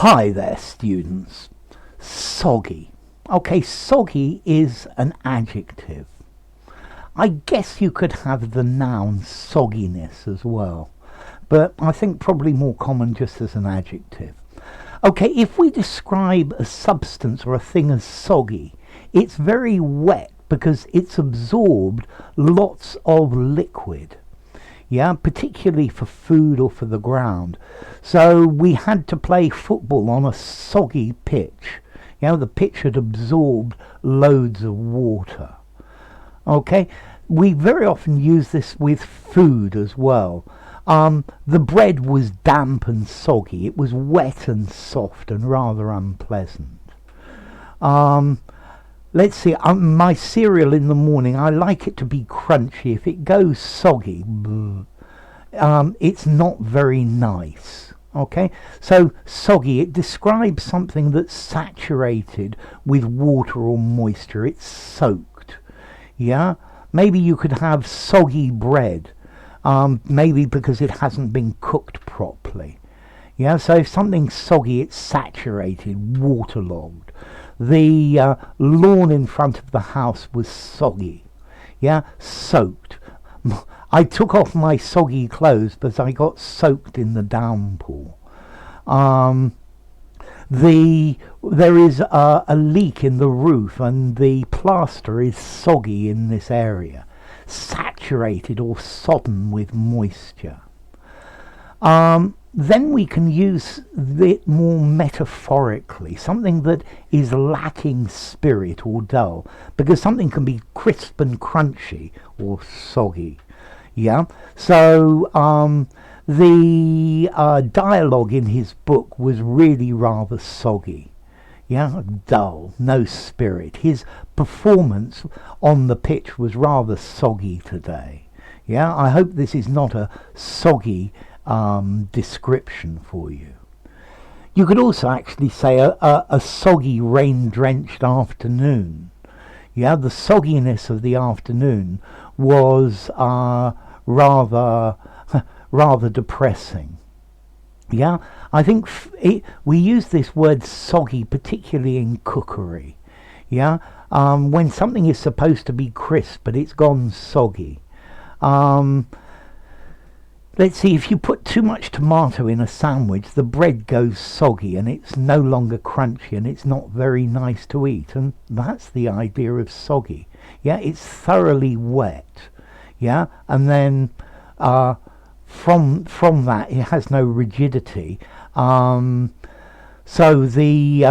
Hi there, students. Soggy. Okay, soggy is an adjective. I guess you could have the noun sogginess as well, but I think probably more common just as an adjective. Okay, if we describe a substance or a thing as soggy, it's very wet because it's absorbed lots of liquid. Yeah, particularly for food or for the ground. So we had to play football on a soggy pitch. The pitch had absorbed loads of water. Okay, we very often use this with food as well. The bread was damp and soggy. It was wet and soft and rather unpleasant. Let's see, my cereal in the morning, I like it to be crunchy. If it goes soggy, it's not very nice. Okay, so soggy, it describes something that's saturated with water or moisture. It's soaked. Yeah, maybe you could have soggy bread, maybe because it hasn't been cooked properly. Yeah, so if something's soggy, it's saturated, waterlogged. The lawn in front of the house was soggy. Yeah, soaked. I took off my soggy clothes because I got soaked in the downpour. There is a leak in the roof and the plaster is soggy in this area, saturated or sodden with moisture. Then we can use it more metaphorically, something that is lacking spirit or dull, because something can be crisp and crunchy or soggy. Yeah, so the dialogue in his book was really rather soggy. Yeah, dull, no spirit. His performance on the pitch was rather soggy today. Yeah, I hope this is not a soggy description for you. You could also actually say a soggy rain-drenched afternoon. Yeah, the sogginess of the afternoon was rather depressing. Yeah, I think we use this word soggy particularly in cookery. Yeah, when something is supposed to be crisp but it's gone soggy. Let's see, if you put too much tomato in a sandwich, the bread goes soggy and it's no longer crunchy and it's not very nice to eat. And that's the idea of soggy. Yeah, it's thoroughly wet. Yeah, and then from that it has no rigidity. So the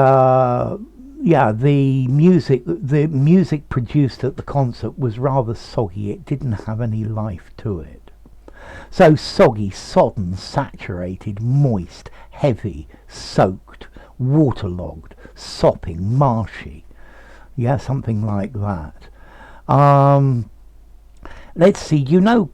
music produced at the concert was rather soggy. It didn't have any life to it. So soggy, sodden, saturated, moist, heavy, soaked, waterlogged, sopping, marshy. Yeah, something like that. Let's see,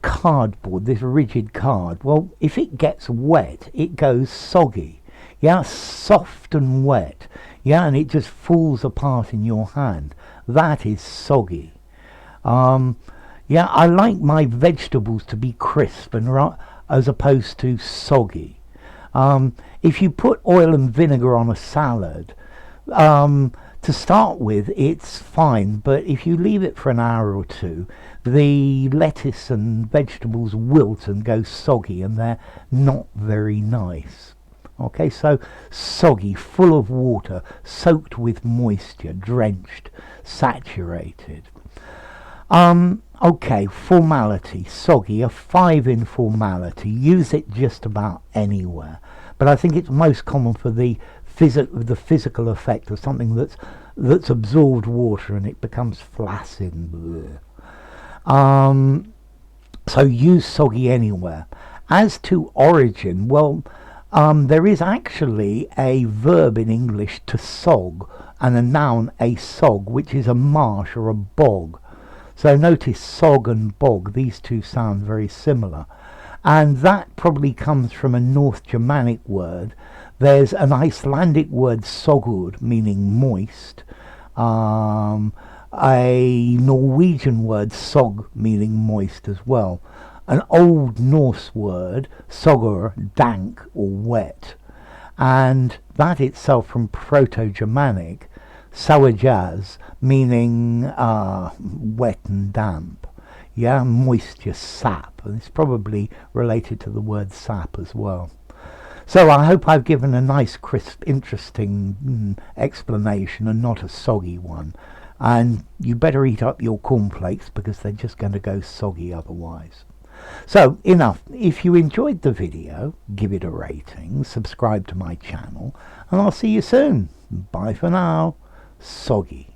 cardboard, this rigid card. Well, if it gets wet, it goes soggy. Yeah, soft and wet. Yeah, and it just falls apart in your hand. That is soggy. Yeah, I like my vegetables to be crisp and as opposed to soggy. If you put oil and vinegar on a salad, to start with, it's fine, but if you leave it for an hour or two, the lettuce and vegetables wilt and go soggy, and they're not very nice. Okay, so soggy, full of water, soaked with moisture, drenched, saturated. Okay, formality, soggy, a 5 in formality. Use it just about anywhere, but I think it's most common for the physical effect of something that's absorbed water and it becomes flaccid. So use soggy anywhere. As to origin, well, there is actually a verb in English to sog and a noun a sog, which is a marsh or a bog. So notice sog and bog, these two sound very similar. And that probably comes from a North Germanic word. There's an Icelandic word sogur, meaning moist. A Norwegian word sog, meaning moist as well. An Old Norse word, sogur, dank or wet. and that itself from Proto-Germanic, sawajaz, meaning wet and damp. Yeah, moisture, sap, and it's probably related to the word sap as well. So I hope I've given a nice, crisp, interesting explanation and not a soggy one. And you better eat up your cornflakes because they're just going to go soggy otherwise. So enough. If you enjoyed the video, give it a rating, subscribe to my channel, and I'll see you soon. Bye for now. Soggy.